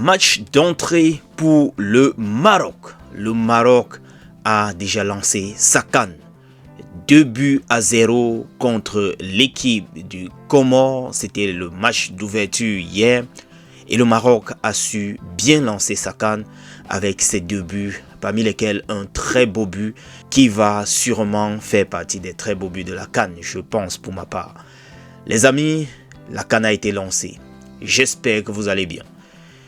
Match d'entrée pour le Maroc. Le Maroc a déjà lancé sa CAN. 2-0 contre l'équipe du Comores. C'était le match d'ouverture hier. Et le Maroc a su bien lancer sa CAN avec ses 2 buts, parmi lesquels un très beau but qui va sûrement faire partie des très beaux buts de la CAN, je pense pour ma part. Les amis, la CAN a été lancée. J'espère que vous allez bien.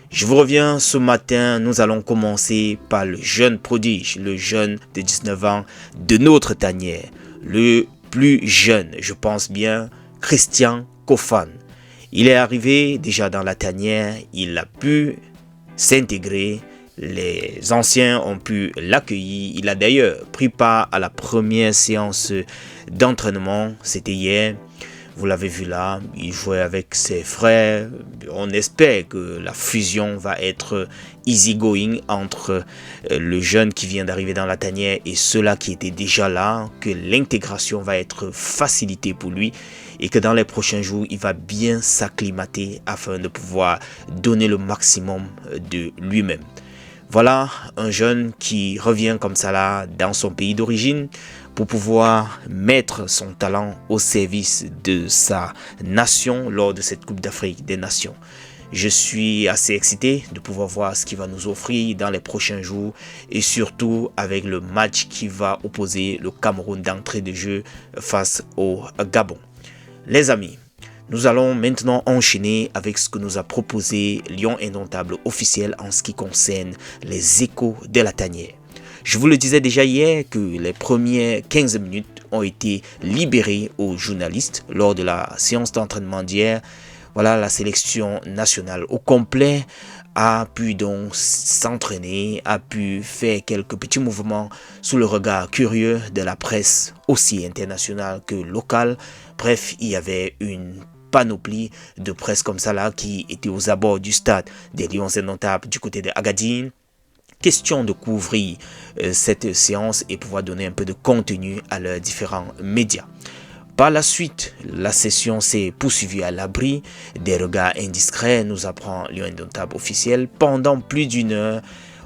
Je vous reviens ce matin, nous allons commencer par le jeune prodige, le jeune de 19 ans de notre tanière. Le plus jeune, je pense bien, Christian Kofan. Il est arrivé déjà dans la tanière, il a pu s'intégrer, les anciens ont pu l'accueillir. Il a d'ailleurs pris part à la première séance d'entraînement, c'était hier. Vous l'avez vu là, il jouait avec ses frères. On espère que la fusion va être easy going entre le jeune qui vient d'arriver dans la tanière et ceux-là qui étaient déjà là, que l'intégration va être facilitée pour lui et que dans les prochains jours, il va bien s'acclimater afin de pouvoir donner le maximum de lui-même. Voilà un jeune qui revient comme ça là dans son pays d'origine pour pouvoir mettre son talent au service de sa nation lors de cette Coupe d'Afrique des Nations. Je suis assez excité de pouvoir voir ce qu'il va nous offrir dans les prochains jours et surtout avec le match qui va opposer le Cameroun d'entrée de jeu face au Gabon. Les amis, nous allons maintenant enchaîner avec ce que nous a proposé Lion Indomptable officiel en ce qui concerne les échos de la tanière. Je vous le disais déjà hier que les premières 15 minutes ont été libérées aux journalistes lors de la séance d'entraînement d'hier. Voilà, la sélection nationale au complet a pu donc s'entraîner, a pu faire quelques petits mouvements sous le regard curieux de la presse aussi internationale que locale. Bref, il y avait une panoplie de presse comme ça là qui était aux abords du stade des Lions Indomptables du côté de Agadir. Question de couvrir cette séance et pouvoir donner un peu de contenu à leurs différents médias. Par la suite, la session s'est poursuivie à l'abri des regards indiscrets, nous apprend Lion Indomptable officiel, pendant plus d'une heure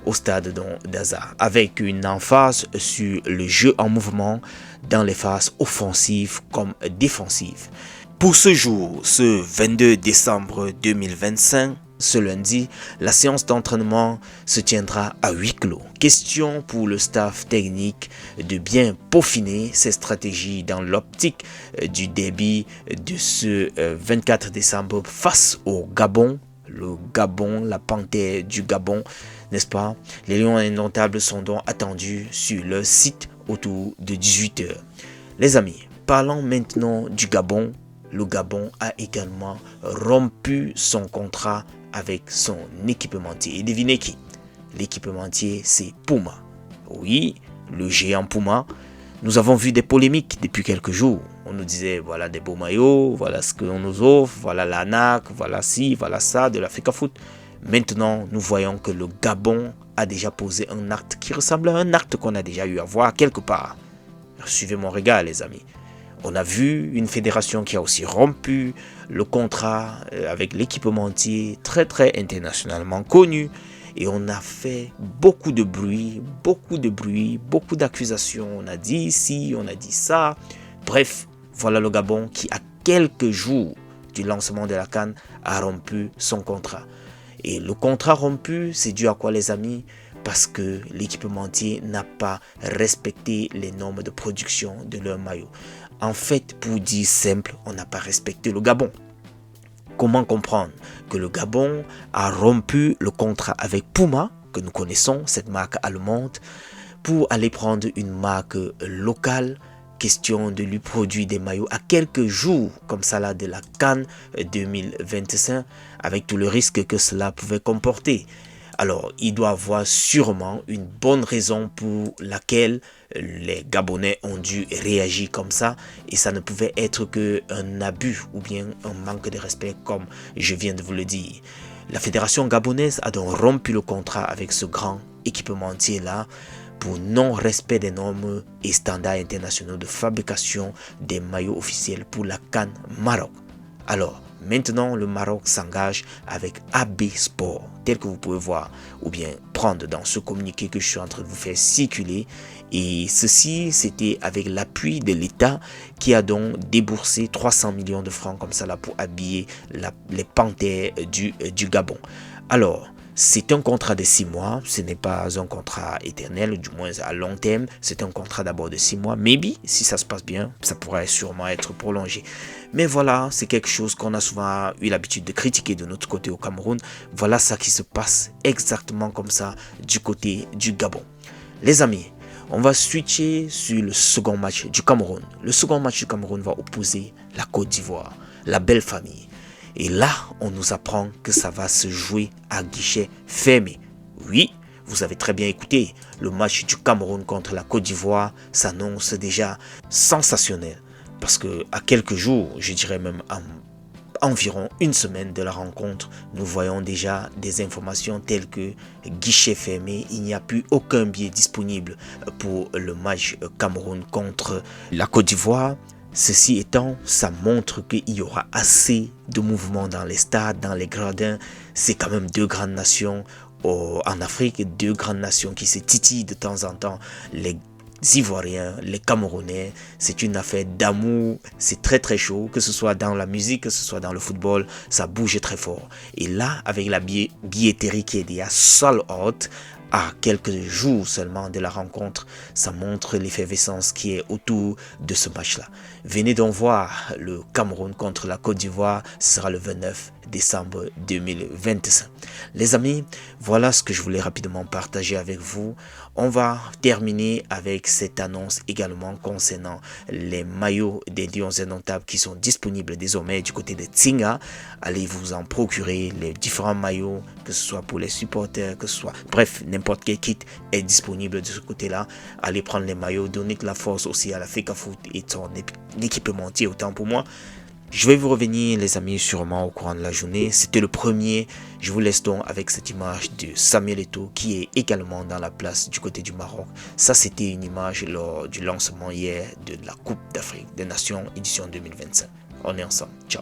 au stade d'Aza, avec une emphase sur le jeu en mouvement dans les phases offensives comme défensives. Pour ce jour, ce 22 décembre 2025, ce lundi, la séance d'entraînement se tiendra à huis clos. Question pour le staff technique de bien peaufiner ses stratégies dans l'optique du début de ce 24 décembre face au Gabon. Le Gabon, la panthère du Gabon, n'est-ce pas? Les Lions Indomptables sont donc attendus sur leur site autour de 18h. Les amis, parlons maintenant du Gabon. Le Gabon a également rompu son contrat avec son équipementier. Et devinez qui? L'équipementier, c'est Puma. Oui, le géant Puma. Nous avons vu des polémiques depuis quelques jours. On nous disait, voilà des beaux maillots, voilà ce qu'on nous offre, voilà l'ANAC, voilà ci, voilà ça, de l'Africa Foot. Maintenant, nous voyons que le Gabon a déjà posé un acte qui ressemble à un acte qu'on a déjà eu à voir quelque part. Suivez mon regard, les amis. On a vu une fédération qui a aussi rompu le contrat avec l'équipementier très internationalement connu. Et on a fait beaucoup de bruit, beaucoup d'accusations. On a dit ici, on a dit ça. Bref, voilà le Gabon qui, à quelques jours du lancement de la CAN, a rompu son contrat. Et le contrat rompu, c'est dû à quoi, les amis? Parce que l'équipementier n'a pas respecté les normes de production de leur maillot. En fait, pour dire simple, on n'a pas respecté le Gabon. Comment comprendre que le Gabon a rompu le contrat avec Puma, que nous connaissons, cette marque allemande, pour aller prendre une marque locale? Question de lui produire des maillots à quelques jours comme ça là de la CAN 2025, avec tout le risque que cela pouvait comporter. Alors, il doit avoir sûrement une bonne raison pour laquelle les Gabonais ont dû réagir comme ça. Et ça ne pouvait être qu'un abus ou bien un manque de respect, comme je viens de vous le dire. La fédération gabonaise a donc rompu le contrat avec ce grand équipementier-là pour non-respect des normes et standards internationaux de fabrication des maillots officiels pour la CAN Maroc. Alors, Maintenant, le Maroc s'engage avec AB Sport, tel que vous pouvez voir ou bien prendre dans ce communiqué que je suis en train de vous faire circuler. Et ceci, c'était avec l'appui de l'État qui a donc déboursé 300 millions de francs comme ça là pour habiller les panthères du Gabon. Alors, c'est un contrat de 6 mois, ce n'est pas un contrat éternel, du moins à long terme, c'est un contrat d'abord de 6 mois. Maybe, si ça se passe bien, ça pourrait sûrement être prolongé. Mais voilà, c'est quelque chose qu'on a souvent eu l'habitude de critiquer de notre côté au Cameroun. Voilà ça qui se passe exactement comme ça du côté du Gabon. Les amis, on va switcher sur le second match du Cameroun. Le second match du Cameroun va opposer la Côte d'Ivoire, la belle famille. Et là, on nous apprend que ça va se jouer à guichet fermé. Oui, vous avez très bien écouté, le match du Cameroun contre la Côte d'Ivoire s'annonce déjà sensationnel. Parce que à quelques jours, je dirais même à environ une semaine de la rencontre, nous voyons déjà des informations telles que guichet fermé, il n'y a plus aucun billet disponible pour le match Cameroun contre la Côte d'Ivoire. Ceci étant, ça montre qu'il y aura assez de mouvements dans les stades, dans les gradins. C'est quand même deux grandes nations en Afrique, deux grandes nations qui se titillent de temps en temps. Les Ivoiriens, les Camerounais, c'est une affaire d'amour, c'est très très chaud, que ce soit dans la musique, que ce soit dans le football, ça bouge très fort. Et là, avec la billetterie qui est déjà sold out, à quelques jours seulement de la rencontre, ça montre l'effervescence qui est autour de ce match-là. Venez donc voir le Cameroun contre la Côte d'Ivoire, ce sera le 29 décembre 2025. Les amis, voilà ce que je voulais rapidement partager avec vous. On va terminer avec cette annonce également concernant les maillots des Lions indomptables qui sont disponibles désormais du côté de Tsinga. Allez vous en procurer les différents maillots, que ce soit pour les supporters, que ce soit... Bref, n'importe quel kit est disponible de ce côté-là. Allez prendre les maillots, donnez de la force aussi à la FECAFOOT et son équipementier autant pour moi. Je vais vous revenir les amis sûrement au courant de la journée. C'était le premier. Je vous laisse donc avec cette image de Samuel Eto'o qui est également dans la place du côté du Maroc. Ça c'était une image lors du lancement hier de la Coupe d'Afrique des Nations édition 2025. On est ensemble. Ciao.